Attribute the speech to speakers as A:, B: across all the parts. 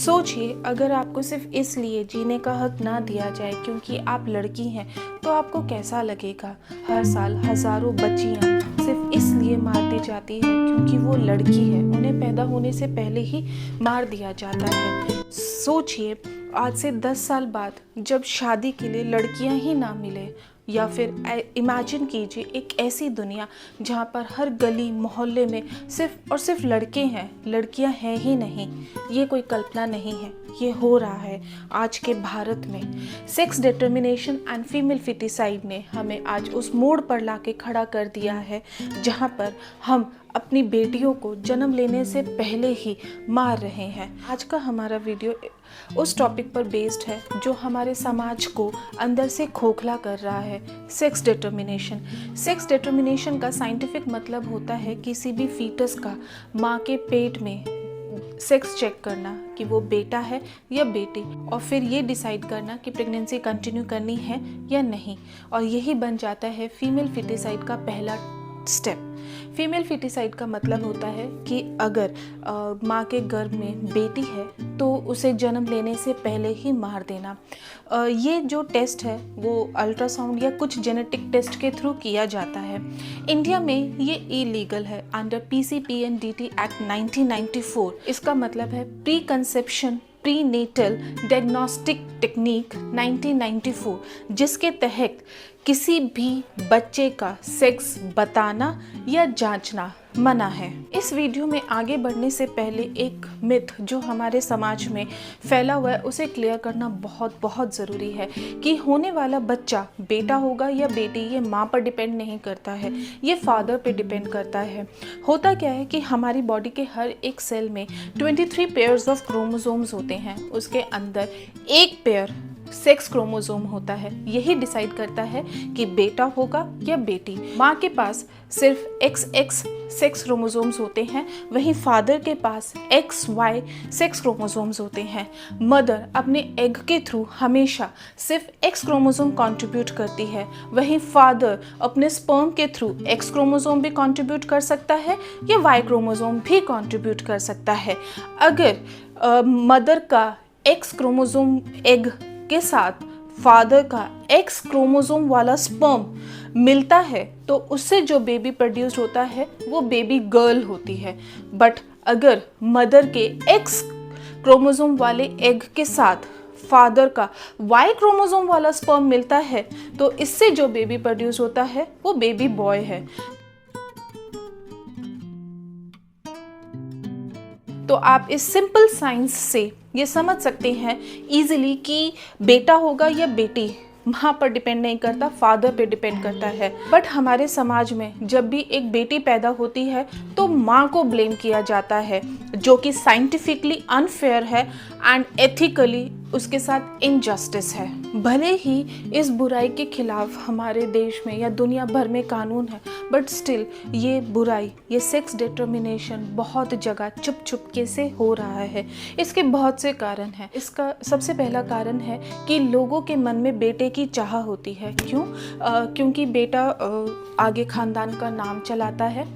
A: सोचिए, अगर आपको सिर्फ इसलिए जीने का हक ना दिया जाए क्योंकि आप लड़की हैं तो आपको कैसा लगेगा। हर साल हजारों बच्चियां सिर्फ इसलिए मार दी जाती है क्योंकि वो लड़की है, उन्हें पैदा होने से पहले ही मार दिया जाता है। सोचिए, आज से 10 साल बाद जब शादी के लिए लड़कियां ही ना मिले, या फिर इमेजिन कीजिए एक ऐसी दुनिया जहाँ पर हर गली मोहल्ले में सिर्फ और सिर्फ लड़के हैं, लड़कियां हैं ही नहीं। ये कोई कल्पना नहीं है, ये हो रहा है आज के भारत में। Sex determination and female foeticide ने हमें आज उस मोड़ पर लाके खड़ा कर दिया है जहाँ पर हम अपनी बेटियों को जन्म लेने से पहले ही मार रहे हैं। आज का हमारा वीडियो उस टॉपिक पर बेस्ड है जो हमारे समाज को अंदर से खोखला कर रहा है, सेक्स डिटर्मिनेशन। सेक्स डिटर्मिनेशन का साइंटिफिक मतलब होता है किसी भी फीटस का माँ के पेट में सेक्स चेक करना कि वो बेटा है या बेटी, और फिर ये डिसाइड करना कि प्रेगनेंसी कंटिन्यू करनी है या नहीं, और यही बन जाता है फीमेल फिटिसाइड का पहला स्टेप। फीमेल फिटिसाइड का मतलब होता है कि अगर माँ के गर्भ में बेटी है तो उसे जन्म लेने से पहले ही मार देना। ये जो टेस्ट है वो अल्ट्रासाउंड या कुछ जेनेटिक टेस्ट के थ्रू किया जाता है। इंडिया में ये इलीगल है अंडर PCPNDT एक्ट 1994। इसका मतलब है pre conception prenatal diagnostic technique 1994, जिसके तहत किसी भी बच्चे का सेक्स बताना या जांचना मना है। इस वीडियो में आगे बढ़ने से पहले एक मिथ जो हमारे समाज में फैला हुआ है उसे क्लियर करना बहुत बहुत ज़रूरी है कि होने वाला बच्चा बेटा होगा या बेटी, ये माँ पर डिपेंड नहीं करता है, ये फादर पे डिपेंड करता है। होता क्या है कि हमारी बॉडी के हर एक सेल में 23 पेयर्स ऑफ क्रोमोसोम्स होते हैं, उसके अंदर एक पेयर सेक्स क्रोमोसोम होता है। यही डिसाइड करता है कि बेटा होगा या बेटी। माँ के पास सिर्फ XX सेक्स क्रोमोसोम्स होते हैं, वहीं फादर के पास XY सेक्स क्रोमोसोम्स होते हैं। मदर अपने एग के थ्रू हमेशा सिर्फ X क्रोमोसोम कंट्रीब्यूट करती है, वहीं फादर अपने स्पर्म के थ्रू X क्रोमोसोम भी कंट्रीब्यूट कर सकता है या Y क्रोमोसोम भी कंट्रीब्यूट कर सकता है। अगर मदर का X क्रोमोसोम एग के साथ फादर का X क्रोमोसोम वाला स्पर्म मिलता है तो उससे जो बेबी प्रोड्यूस होता है वो बेबी गर्ल होती है। बट अगर मदर के X क्रोमोसोम वाले एग के साथ फादर का Y क्रोमोसोम वाला स्पर्म मिलता है तो इससे जो बेबी प्रोड्यूस होता है वो बेबी बॉय है। तो आप इस सिंपल साइंस से ये समझ सकते हैं इजीली कि बेटा होगा या बेटी माँ पर डिपेंड नहीं करता, फादर पे डिपेंड करता है। बट हमारे समाज में जब भी एक बेटी पैदा होती है तो माँ को ब्लेम किया जाता है, जो कि साइंटिफिकली अनफेयर है एंड एथिकली उसके साथ इनजस्टिस है। भले ही इस बुराई के खिलाफ हमारे देश में या दुनिया भर में कानून है, बट स्टिल ये बुराई, ये सेक्स डिटर्मिनेशन बहुत जगह चुप चुपके से हो रहा है। इसके बहुत से कारण हैं। इसका सबसे पहला कारण है कि लोगों के मन में बेटे की चाह होती है। क्यों? क्योंकि बेटा आगे खानदान का नाम चलाता है,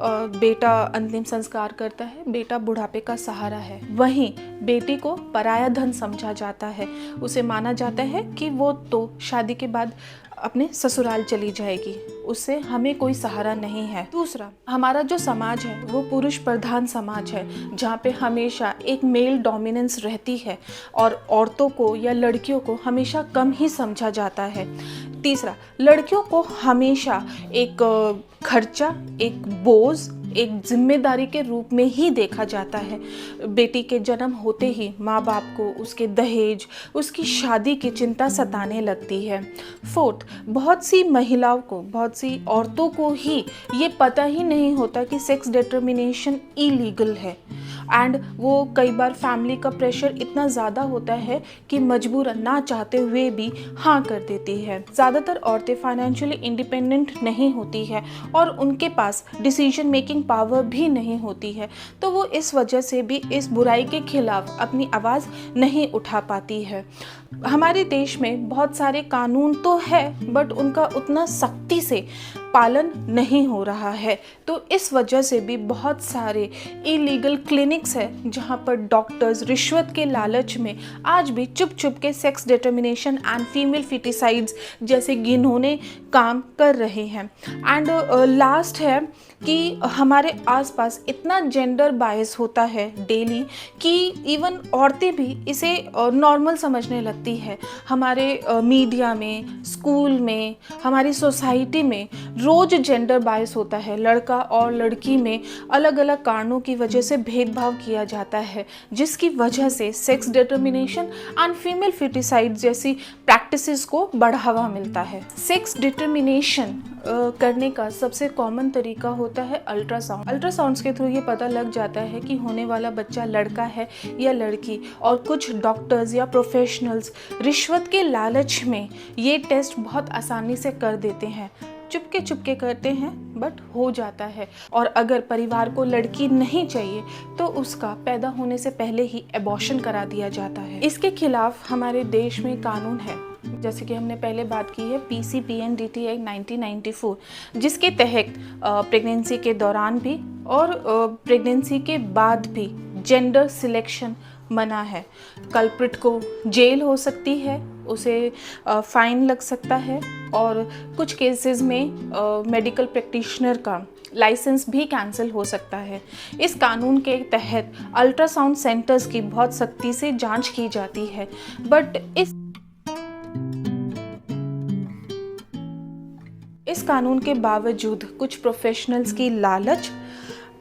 A: बेटा अंतिम संस्कार करता है, बेटा बुढ़ापे का सहारा है। वहीं बेटी को पराया धन समझा जाता है, उसे माना जाता है कि वो तो शादी के बाद अपने ससुराल चली जाएगी, उससे हमें कोई सहारा नहीं है। दूसरा, हमारा जो समाज है वो पुरुष प्रधान समाज है जहाँ पे हमेशा एक मेल डोमिनेंस रहती है और औरतों को या लड़कियों को हमेशा कम ही समझा जाता है। तीसरा, लड़कियों को हमेशा एक खर्चा, एक बोझ, एक जिम्मेदारी के रूप में ही देखा जाता है। बेटी के जन्म होते ही माँ बाप को उसके दहेज, उसकी शादी की चिंता सताने लगती है। फोर्थ, बहुत सी महिलाओं को, बहुत सी औरतों को ही ये पता ही नहीं होता कि सेक्स डिटर्मिनेशन इलीगल है, एंड वो कई बार फैमिली का प्रेशर इतना ज़्यादा होता है कि मजबूरन ना चाहते हुए भी हाँ कर देती है। ज़्यादातर औरतें फाइनेंशियली इंडिपेंडेंट नहीं होती है और उनके पास डिसीजन मेकिंग पावर भी नहीं होती है, तो वो इस वजह से भी इस बुराई के खिलाफ अपनी आवाज़ नहीं उठा पाती है। हमारे देश में बहुत सारे कानून तो है बट उनका उतना सख्ती से पालन नहीं हो रहा है। तो इस वजह से भी बहुत सारे इलीगल क्लिनिक्स हैं जहां पर डॉक्टर्स रिश्वत के लालच में आज भी चुप चुप के सेक्स डिटर्मिनेशन एंड फीमेल फिटिसाइड्स जैसे घिनौने काम कर रहे हैं। एंड लास्ट है कि हमारे आसपास इतना जेंडर बायस होता है डेली कि इवन औरतें भी इसे नॉर्मल समझने लगती है। हमारे मीडिया में, स्कूल में, हमारी सोसाइटी में रोज़ जेंडर बायस होता है। लड़का और लड़की में अलग अलग कारणों की वजह से भेदभाव किया जाता है, जिसकी वजह से sex determination and female foeticide जैसी प्रैक्टिसेस को बढ़ावा मिलता है। सेक्स डिटर्मिनेशन करने का सबसे कॉमन तरीका होता है अल्ट्रासाउंड। अल्ट्रासाउंड्स के थ्रू ये पता लग जाता है कि होने वाला बच्चा लड़का है या लड़की, और कुछ डॉक्टर्स या प्रोफेशनल्स रिश्वत के लालच में ये टेस्ट बहुत आसानी से कर देते हैं। चुपके करते हैं बट हो जाता है। और अगर परिवार को लड़की नहीं चाहिए तो उसका पैदा होने से पहले ही एबॉर्शन करा दिया जाता है। इसके खिलाफ हमारे देश में कानून है, जैसे कि हमने पहले बात की है PCPNDT एक्ट 1994, जिसके तहत प्रेगनेंसी के दौरान भी और प्रेगनेंसी के बाद भी जेंडर सिलेक्शन मना है। कल्प्रिट को जेल हो सकती है, उसे फाइन लग सकता है, और कुछ केसेस में मेडिकल प्रैक्टिशनर का लाइसेंस भी कैंसिल हो सकता है। इस कानून के तहत अल्ट्रासाउंड सेंटर्स की बहुत सख्ती से जांच की जाती है, बट इस कानून के बावजूद कुछ प्रोफेशनल्स की लालच,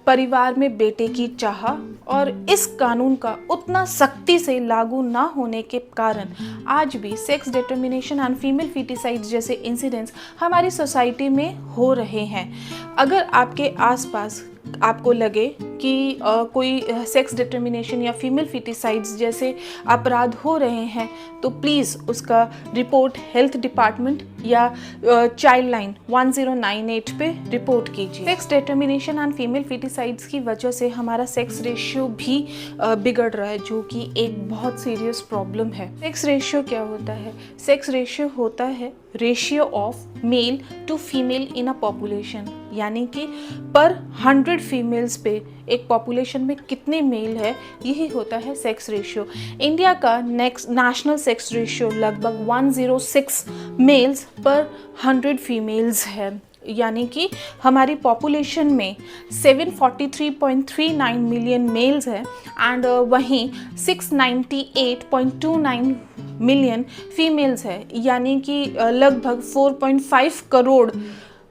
A: परिवार में बेटे की चाह और इस कानून का उतना सख्ती से लागू ना होने के कारण आज भी sex determination and female foeticide जैसे इंसिडेंट्स हमारी सोसाइटी में हो रहे हैं। अगर आपके आसपास आपको लगे कि कोई सेक्स डिटर्मिनेशन या फीमेल फिटिसाइड्स जैसे अपराध हो रहे हैं तो प्लीज़ उसका रिपोर्ट हेल्थ डिपार्टमेंट या चाइल्ड लाइन 1098 पे रिपोर्ट कीजिए। सेक्स डिटर्मिनेशन एंड फीमेल फिटिसाइड्स की वजह से हमारा सेक्स रेशियो भी बिगड़ रहा है, जो कि एक बहुत सीरियस प्रॉब्लम है। सेक्स रेशियो क्या होता है? सेक्स रेशियो होता है ratio of male to female in a population, यानी कि पर 100 फीमेल्स पे एक पॉपुलेशन में कितने मेल है, यही होता है सेक्स रेशियो। इंडिया का नेशनल सेक्स रेशियो लगभग 106 मेल्स पर 100 फीमेल्स है, यानी कि हमारी पॉपुलेशन में 743.39 मिलियन मेल्स है एंड वहीं 698.29 मिलियन फीमेल्स है, यानी कि लगभग 4.5 करोड़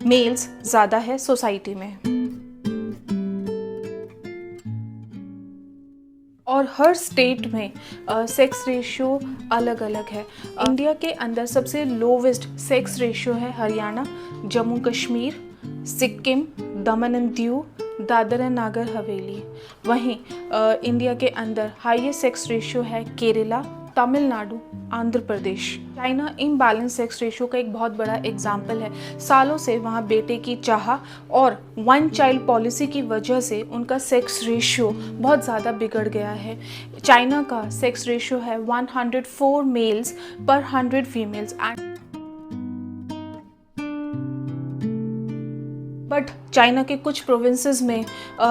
A: मेल्स ज़्यादा है सोसाइटी में। और हर स्टेट में सेक्स रेशियो अलग अलग है। इंडिया के अंदर सबसे लोवेस्ट सेक्स रेशियो है हरियाणा, जम्मू कश्मीर, सिक्किम, दमन एंड दीव, दादर एंड नागर हवेली। वहीं इंडिया के अंदर हाईएस्ट सेक्स रेशियो है Kerala, Tamil Nadu, Andhra Pradesh. China imbalance sex ratio का एक बहुत बड़ा एग्जाम्पल है। सालों से वहाँ बेटे की चाह और वन चाइल्ड पॉलिसी की वजह से उनका सेक्स रेशियो बहुत ज़्यादा बिगड़ गया है। चाइना का सेक्स रेशियो है 104 मेल्स पर 100 फीमेल्स बट चाइना के कुछ प्रोविंसेस में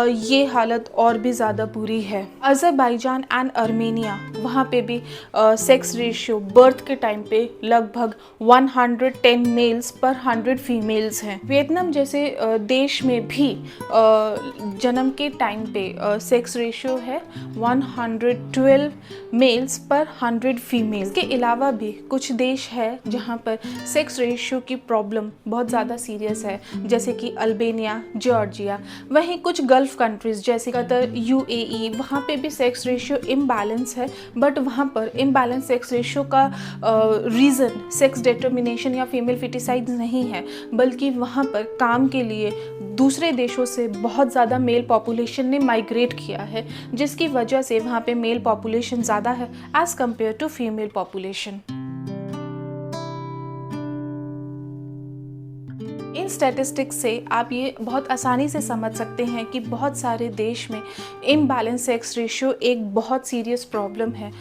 A: ये हालत और भी ज़्यादा बुरी है। अज़रबैजान एंड आर्मेनिया, वहाँ पे भी सेक्स रेशियो बर्थ के टाइम पे लगभग 110 मेल्स पर 100 फीमेल्स हैं। वियतनाम जैसे देश में भी जन्म के टाइम पे सेक्स रेशियो है 112 मेल्स पर 100 फीमेल्स। के अलावा भी कुछ देश है जहाँ पर सेक्स रेशियो की प्रॉब्लम बहुत ज़्यादा सीरियस है, जैसे कि अल्बानिया, जॉर्जिया। वहीं कुछ गल्फ कंट्रीज जैसे कतर, UAE, वहाँ पे भी सेक्स रेशियो इम्बैलेंस है, बट वहाँ पर इम्बैलेंस सेक्स रेशियो का रीज़न सेक्स डिटर्मिनेशन या फीमेल फिटिसाइड नहीं है, बल्कि वहाँ पर काम के लिए दूसरे देशों से बहुत ज़्यादा मेल पॉपुलेशन ने माइग्रेट किया है, जिसकी वजह से वहाँ पे मेल पॉपुलेशन ज़्यादा है as compared to female population. इन स्टैटिस्टिक्स से आप ये बहुत आसानी से समझ सकते हैं कि बहुत सारे देश में इम्बैलेंस सेक्स रेशियो एक बहुत सीरियस प्रॉब्लम है,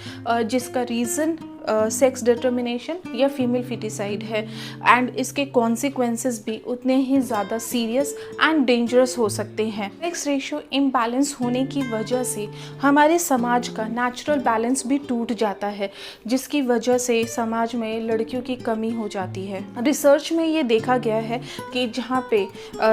A: जिसका रीज़न सेक्स डिटर्मिनेशन या फीमेल फिटिसाइड है, एंड इसके कॉन्सिक्वेंसेस भी उतने ही ज़्यादा सीरियस एंड डेंजरस हो सकते हैं। सेक्स रेशियो इम्बैलेंस होने की वजह से हमारे समाज का नेचुरल बैलेंस भी टूट जाता है, जिसकी वजह से समाज में लड़कियों की कमी हो जाती है। रिसर्च में ये देखा गया है कि जहाँ पे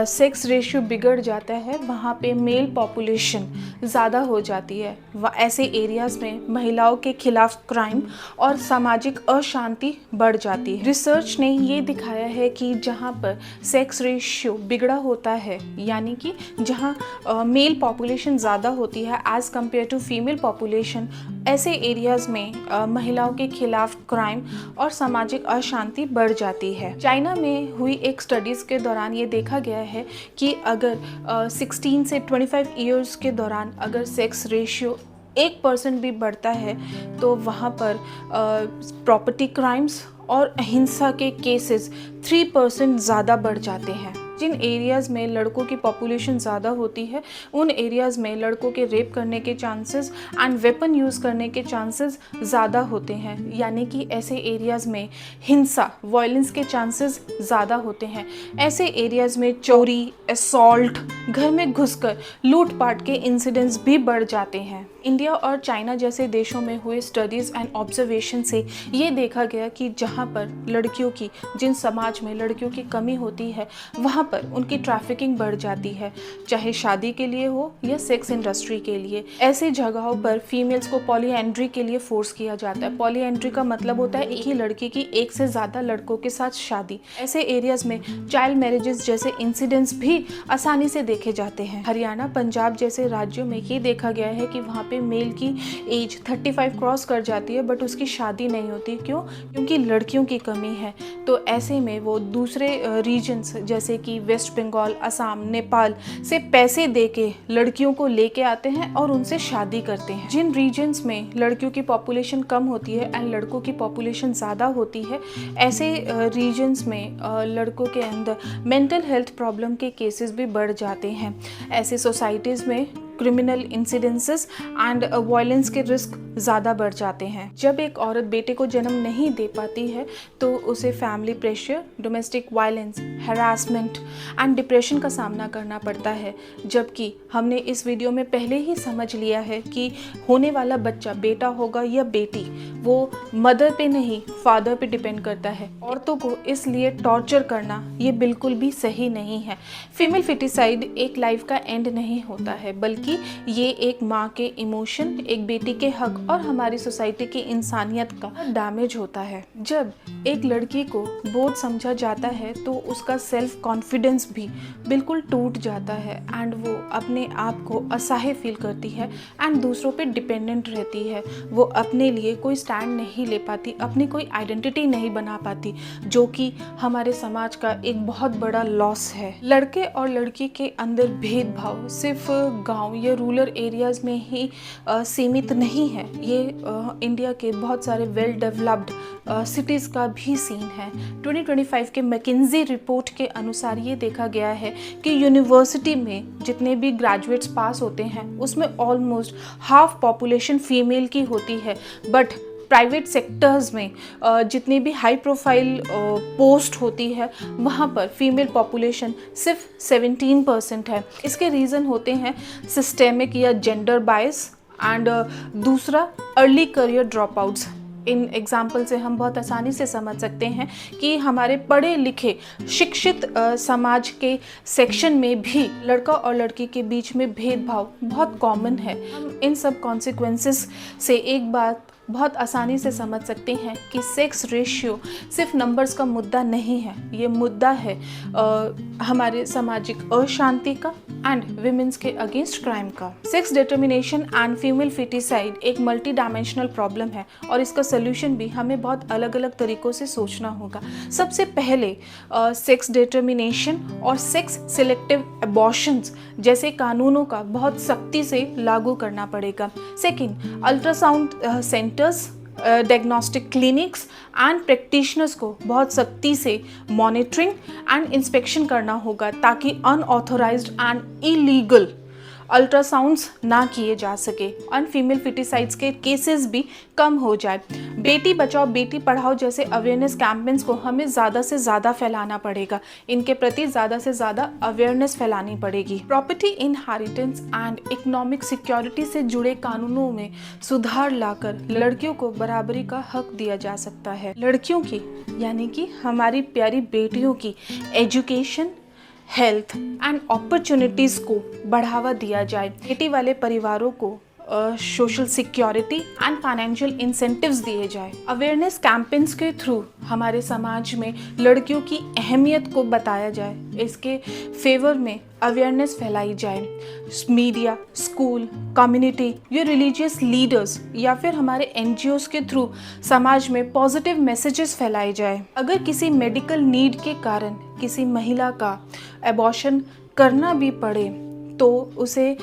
A: सेक्स रेशियो बिगड़ जाता है वहाँ पे मेल पॉपुलेशन ज़्यादा हो जाती है। ऐसे एरियाज़ में महिलाओं के खिलाफ क्राइम और सामाजिक अशांति बढ़ जाती है। रिसर्च ने ये दिखाया है कि जहाँ पर सेक्स रेशियो बिगड़ा होता है, यानी कि जहाँ मेल पॉपुलेशन ज़्यादा होती है as compared to female population, ऐसे एरियाज़ में महिलाओं के खिलाफ क्राइम और सामाजिक अशांति बढ़ जाती है। चाइना में हुई एक स्टडीज़ के दौरान ये देखा गया है कि अगर 16 से 25 ईयर्स के दौरान अगर सेक्स रेशियो 1% भी बढ़ता है तो वहाँ पर प्रॉपर्टी क्राइम्स और हिंसा के केसेस 3% ज़्यादा बढ़ जाते हैं। जिन एरियाज़ में लड़कों की पॉपुलेशन ज़्यादा होती है उन एरियाज़ में लड़कों के रेप करने के चांसेस एंड वेपन यूज़ करने के चांसेस ज़्यादा होते हैं, यानी कि ऐसे एरियाज़ में हिंसा वायलेंस के चांसेस ज़्यादा होते हैं। ऐसे एरियाज़ में चोरी, असॉल्ट, घर में घुसकर लूटपाट के इंसिडेंट्स भी बढ़ जाते हैं। इंडिया और चाइना जैसे देशों में हुए स्टडीज़ एंड ऑब्जर्वेशन से ये देखा गया कि जहाँ पर लड़कियों की, जिन समाज में लड़कियों की कमी होती है वहाँ पर उनकी ट्रैफिकिंग बढ़ जाती है, चाहे शादी के लिए हो या सेक्स इंडस्ट्री के लिए। ऐसे जगहों पर फीमेल्स को पॉलीएंड्री के लिए फोर्स किया जाता है। पॉलीएंड्री का मतलब होता है एक ही लड़की की एक से ज़्यादा लड़कों के साथ शादी। ऐसे एरियाज़ में चाइल्ड मैरिजेस जैसे इंसिडेंट्स भी आसानी से देखे जाते हैं। हरियाणा, पंजाब जैसे राज्यों में ये देखा गया है कि वहाँ पे मेल की एज 35 क्रॉस कर जाती है बट उसकी शादी नहीं होती। क्यों? क्योंकि लड़कियों की कमी है। तो ऐसे में वो दूसरे रीजन्स जैसे कि वेस्ट बंगाल, असम, नेपाल से पैसे देके लड़कियों को लेके आते हैं और उनसे शादी करते हैं। जिन रीजन्स में लड़कियों की पॉपुलेशन कम होती है एंड लड़कों की पॉपुलेशन ज़्यादा होती है, ऐसे रीजन्स में लड़कों के अंदर मेंटल हेल्थ प्रॉब्लम के केसेस भी बढ़ जाते हैं। ऐसे सोसाइटीज़ में क्रिमिनल इंसिडेंसेस एंड वायलेंस के रिस्क ज़्यादा बढ़ जाते हैं। जब एक औरत बेटे को जन्म नहीं दे पाती है तो उसे family pressure, domestic violence, harassment and depression का सामना करना पड़ता है। जबकि हमने इस वीडियो में पहले ही समझ लिया है कि होने वाला बच्चा बेटा होगा या बेटी, वो मदर पे नहीं फादर पे डिपेंड करता है। औरतों को इसलिए टॉर्चर करना ये बिल्कुल भी सही नहीं है। फीमेल फिटिसाइड एक लाइफ का एंड नहीं होता है, बल्कि ये एक माँ के इमोशन, एक बेटी के हक और हमारी सोसाइटी की इंसानियत का डैमेज होता है। जब एक लड़की को बोझ समझा जाता है तो उसका सेल्फ कॉन्फिडेंस भी बिल्कुल टूट जाता है एंड वो अपने आप को असहाय फील करती है एंड दूसरों पे डिपेंडेंट रहती है। वो अपने लिए कोई स्टैंड नहीं ले पाती, अपनी कोई आइडेंटिटी नहीं बना पाती, जो कि हमारे समाज का एक बहुत बड़ा लॉस है। लड़के और लड़की के अंदर भेदभाव सिर्फ गाँव या रूरल एरियाज़ में ही सीमित नहीं है। ये इंडिया के बहुत सारे वेल डेवलप्ड सिटीज़ का भी सीन है। 2025 के मैकिन्जी रिपोर्ट के अनुसार ये देखा गया है कि यूनिवर्सिटी में जितने भी ग्रेजुएट्स पास होते हैं उसमें ऑलमोस्ट हाफ पॉपुलेशन फीमेल की होती है, बट प्राइवेट सेक्टर्स में जितनी भी हाई प्रोफाइल पोस्ट होती है वहाँ पर फीमेल पॉपुलेशन सिर्फ 17% है। इसके रीज़न होते हैं सिस्टेमिक या जेंडर बायस एंड दूसरा early career drop outs. In example से हम बहुत आसानी से समझ सकते हैं कि हमारे पढ़े लिखे शिक्षित समाज के सेक्शन में भी लड़का और लड़की के बीच में भेदभाव बहुत कॉमन है। हम इन सब कॉन्सिक्वेंसेस से एक बात बहुत आसानी से समझ सकते हैं कि सेक्स रेशियो सिर्फ नंबर्स का मुद्दा नहीं है, ये मुद्दा है हमारे सामाजिक अशांति का एंड विमेंस के अगेंस्ट क्राइम का। Sex determination and female foeticide एक मल्टी डायमेंशनल प्रॉब्लम है और इसका सोल्यूशन भी हमें बहुत अलग अलग तरीक़ों से सोचना होगा। सबसे पहले सेक्स डिटर्मिनेशन और सेक्स सिलेक्टिव अबॉर्शंस जैसे कानूनों का बहुत सख्ती से लागू करना पड़ेगा। Second, ultrasound centres, diagnostic clinics and practitioners को बहुत सख्ती से मॉनिटरिंग एंड इंस्पेक्शन करना होगा ताकि अनऑथोराइज्ड एंड इलीगल अल्ट्रासाउंड्स ना किए जा सके और फीमेल फिटिसाइड्स के केसेस भी कम हो जाए। बेटी बचाओ बेटी पढ़ाओ जैसे अवेयरनेस कैंपेन्स को हमें ज़्यादा से ज़्यादा फैलाना पड़ेगा, इनके प्रति ज़्यादा से ज़्यादा अवेयरनेस फैलानी पड़ेगी। Property inheritance and economic security से जुड़े कानूनों में सुधार लाकर लड़कियों को बराबरी का हक दिया जा सकता है। लड़कियों की यानी कि हमारी प्यारी बेटियों की एजुकेशन, हेल्थ एंड अपॉर्चुनिटीज़ को बढ़ावा दिया जाए। बेटी वाले परिवारों को social security and financial incentives दिए जाए। अवेयरनेस कैंपेन्स के थ्रू हमारे समाज में लड़कियों की अहमियत को बताया जाए, इसके फेवर में अवेयरनेस फैलाई जाए। मीडिया, स्कूल, कम्युनिटी, या रिलीजियस लीडर्स या फिर हमारे NGOs के थ्रू समाज में पॉजिटिव मैसेजेस फैलाए जाए। अगर किसी मेडिकल नीड के कारण किसी महिला का एबॉर्शन करना भी पड़े तो उसे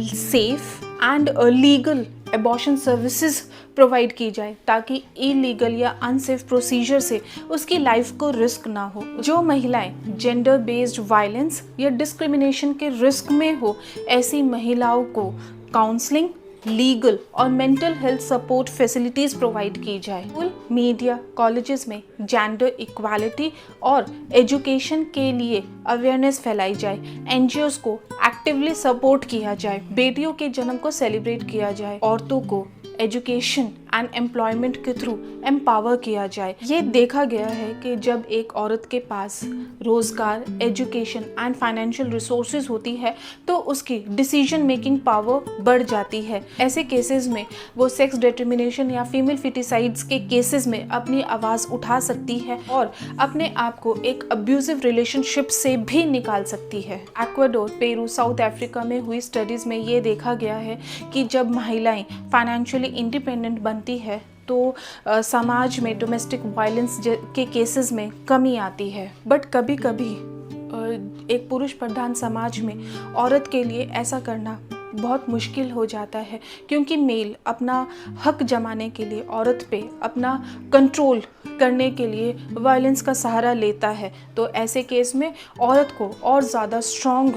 A: safe and legal abortion services provide की जाए ताकि इलीगल या अनसेफ प्रोसीजर से उसकी लाइफ को रिस्क ना हो। जो महिलाएं जेंडर बेस्ड वायलेंस या डिस्क्रिमिनेशन के रिस्क में हो, ऐसी महिलाओं को काउंसलिंग, लीगल और mental health support facilities provide की जाए। स्कूल, मीडिया, कॉलेजेस में जेंडर इक्वालिटी और एजुकेशन के लिए अवेयरनेस फैलाई जाए। NGOs को एक्टिवली सपोर्ट किया जाए। बेटियों के जन्म को सेलिब्रेट किया जाए। औरतों को एजुकेशन एंड एम्प्लॉयमेंट के थ्रू एम्पावर किया जाए। ये देखा गया है कि जब एक औरत के पास रोज़गार, एजुकेशन एंड फाइनेंशियल रिसोर्सेज होती है तो उसकी डिसीजन मेकिंग पावर बढ़ जाती है। ऐसे केसेस में वो सेक्स डिटर्मिनेशन या फीमेल फिटिसाइड्स के केसेस में अपनी आवाज़ उठा सकती है और अपने आप को एक अब्यूजिव रिलेशनशिप से भी निकाल सकती है। इक्वाडोर, पेरू, साउथ अफ्रीका में हुई स्टडीज़ में ये देखा गया है कि जब महिलाएं फाइनेंशियली इंडिपेंडेंट बनती है तो समाज में डोमेस्टिक वायलेंस के केसेस में कमी आती है। बट कभी कभी एक पुरुष प्रधान समाज में औरत के लिए ऐसा करना बहुत मुश्किल हो जाता है, क्योंकि मेल अपना हक जमाने के लिए औरत पे अपना कंट्रोल करने के लिए वायलेंस का सहारा लेता है। तो ऐसे केस में औरत को और ज़्यादा स्ट्रॉन्ग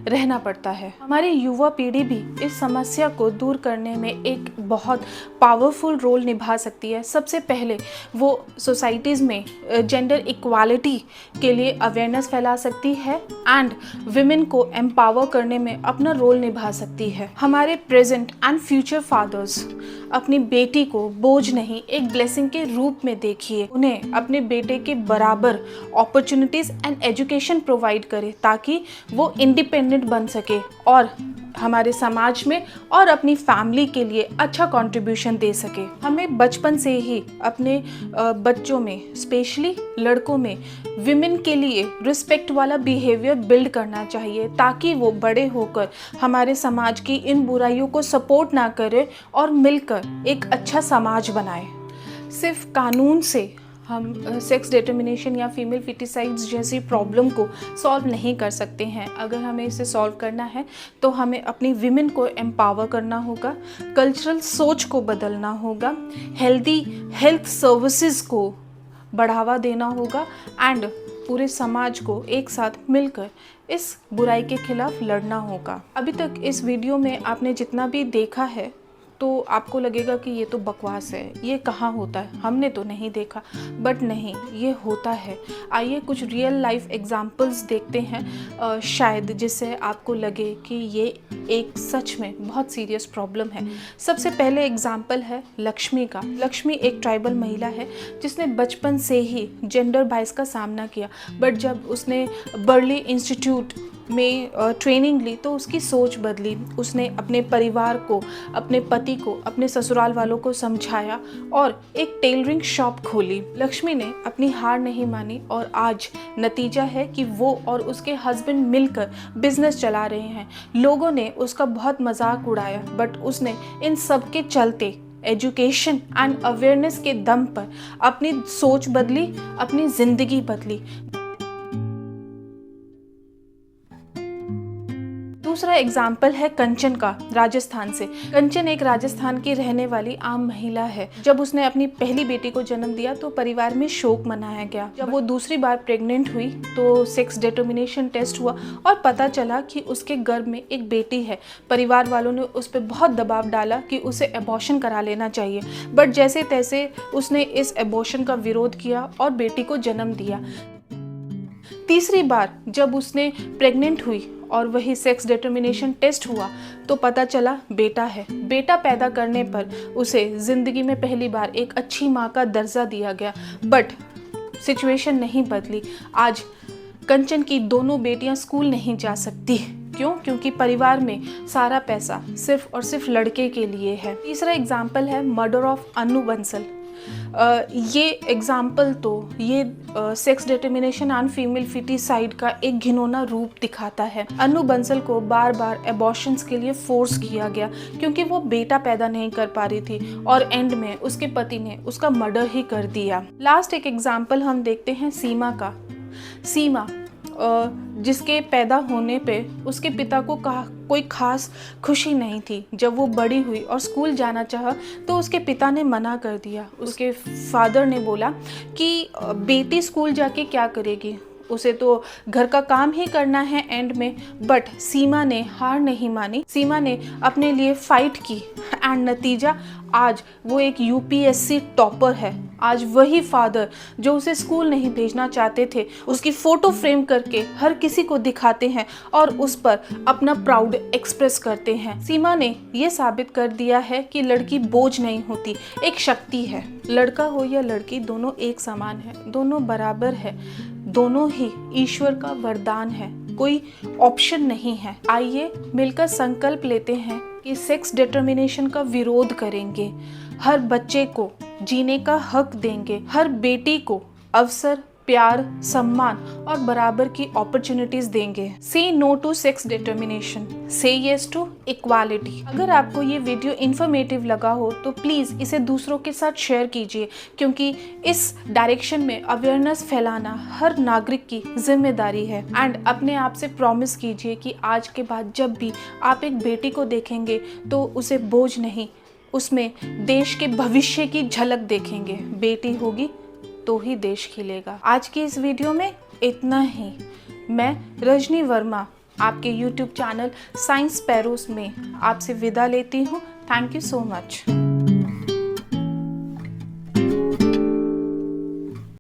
A: रहना पड़ता है। हमारी युवा पीढ़ी भी इस समस्या को दूर करने में एक बहुत पावरफुल रोल निभा सकती है। सबसे पहले वो सोसाइटीज़ में जेंडर इक्वालिटी के लिए अवेयरनेस फैला सकती है एंड विमेन को एम्पावर करने में अपना रोल निभा सकती है। हमारे प्रेजेंट एंड फ्यूचर फादर्स अपनी बेटी को बोझ नहीं, एक ब्लेसिंग के रूप में देखिए। उन्हें अपने बेटे के बराबर अपॉर्चुनिटीज़ एंड एजुकेशन प्रोवाइड करें ताकि वो इंडिपेंडेंट बन सके और हमारे समाज में और अपनी फैमिली के लिए अच्छा कंट्रीब्यूशन दे सके। हमें बचपन से ही अपने बच्चों में, स्पेशली लड़कों में, विमेन के लिए रिस्पेक्ट वाला बिहेवियर बिल्ड करना चाहिए ताकि वो बड़े होकर हमारे समाज की इन बुराइयों को सपोर्ट ना करे और मिलकर एक अच्छा समाज बनाए। सिर्फ कानून से हम सेक्स डिटर्मिनेशन या फीमेल फिटिसाइड्स जैसी प्रॉब्लम को सॉल्व नहीं कर सकते हैं। अगर हमें इसे सॉल्व करना है तो हमें अपनी विमेन को एम्पावर करना होगा, कल्चरल सोच को बदलना होगा, हेल्दी हेल्थ सर्विसेज को बढ़ावा देना होगा एंड पूरे समाज को एक साथ मिलकर इस बुराई के खिलाफ लड़ना होगा। अभी तक इस वीडियो में आपने जितना भी देखा है तो आपको लगेगा कि ये तो बकवास है, ये कहाँ होता है, हमने तो नहीं देखा। बट नहीं, ये होता है। आइए कुछ रियल लाइफ एग्जांपल्स देखते हैं, शायद जिससे आपको लगे कि ये एक सच में बहुत सीरियस प्रॉब्लम है। सबसे पहले एग्जांपल है लक्ष्मी का। लक्ष्मी एक ट्राइबल महिला है जिसने बचपन से ही जेंडर बायस का सामना किया, बट जब उसने बर्ली इंस्टीट्यूट में ट्रेनिंग ली तो उसकी सोच बदली। उसने अपने परिवार को, अपने पति को, अपने ससुराल वालों को समझाया और एक टेलरिंग शॉप खोली। लक्ष्मी ने अपनी हार नहीं मानी और आज नतीजा है कि वो और उसके हस्बैंड मिलकर बिजनेस चला रहे हैं। लोगों ने उसका बहुत मजाक उड़ाया, बट उसने इन सब के चलते एजुकेशन एंड अवेयरनेस के दम पर अपनी सोच बदली, अपनी ज़िंदगी बदली। दूसरा एग्जाम्पल है कंचन का, राजस्थान से। कंचन एक राजस्थान की रहने वाली आम महिला है। जब उसने अपनी पहली बेटी को जन्म दिया तो परिवार में शोक मनाया गया। जब वो दूसरी बार प्रेग्नेंट हुई तो सेक्स डिटर्मिनेशन टेस्ट हुआ और पता चला कि उसके गर्भ में एक बेटी है। परिवार वालों ने उस पर बहुत दबाव डाला कि उसे एबॉर्शन करा लेना चाहिए, बट जैसे तैसे उसने इस एबॉर्शन का विरोध किया और बेटी को जन्म दिया। तीसरी बार जब उसने प्रेग्नेंट हुई और वही सेक्स डिटर्मिनेशन टेस्ट हुआ तो पता चला बेटा है। बेटा पैदा करने पर उसे ज़िंदगी में पहली बार एक अच्छी माँ का दर्जा दिया गया, बट सिचुएशन नहीं बदली। आज कंचन की दोनों बेटियां स्कूल नहीं जा सकती। क्यों? क्योंकि परिवार में सारा पैसा सिर्फ और सिर्फ लड़के के लिए है। तीसरा एग्जाम्पल है मर्डर ऑफ अनु बंसल। ये एग्जाम्पल तो ये sex determination and female foeticide का एक घिनौना रूप दिखाता है। अनु बंसल को बार बार एबॉर्शंस के लिए फोर्स किया गया क्योंकि वो बेटा पैदा नहीं कर पा रही थी और एंड में उसके पति ने उसका मर्डर ही कर दिया। लास्ट एक एग्जाम्पल हम देखते हैं सीमा का। सीमा जिसके पैदा होने पे उसके पिता को कोई खास खुशी नहीं थी। जब वो बड़ी हुई और स्कूल जाना चाहा तो उसके पिता ने मना कर दिया। उसके फादर ने बोला कि बेटी स्कूल जाके क्या करेगी, उसे तो घर का काम ही करना है एंड में। बट सीमा ने हार नहीं मानी। सीमा ने अपने लिए फाइट की एंड नतीजा आज वो एक यूपीएससी टॉपर है। आज वही फादर जो उसे स्कूल नहीं भेजना चाहते थे उसकी फ़ोटो फ्रेम करके हर किसी को दिखाते हैं और उस पर अपना प्राउड एक्सप्रेस करते हैं। सीमा ने ये साबित कर दिया है कि लड़की बोझ नहीं होती, एक शक्ति है। लड़का हो या लड़की दोनों एक समान है, दोनों बराबर है, दोनों ही ईश्वर का वरदान है, कोई ऑप्शन नहीं है। आइए मिलकर संकल्प लेते हैं कि सेक्स डिटर्मिनेशन का विरोध करेंगे, हर बच्चे को जीने का हक देंगे, हर बेटी को अवसर, प्यार, सम्मान और बराबर की अपॉर्चुनिटीज देंगे। से नो टू सेक्स डिटर्मिनेशन, से यस टू इक्वालिटी। अगर आपको ये वीडियो इन्फॉर्मेटिव लगा हो तो प्लीज़ इसे दूसरों के साथ शेयर कीजिए, क्योंकि इस डायरेक्शन में अवेयरनेस फैलाना हर नागरिक की जिम्मेदारी है। एंड अपने आप से प्रॉमिस कीजिए कि आज के बाद जब भी आप एक बेटी को देखेंगे तो उसे बोझ नहीं, उसमें देश के भविष्य की झलक देखेंगे। बेटी होगी तो ही देश खिलेगा। आज की इस वीडियो में इतना ही। मैं रजनी वर्मा आपके YouTube चैनल साइंस पैरोस में आपसे विदा लेती हूँ। Thank you so much.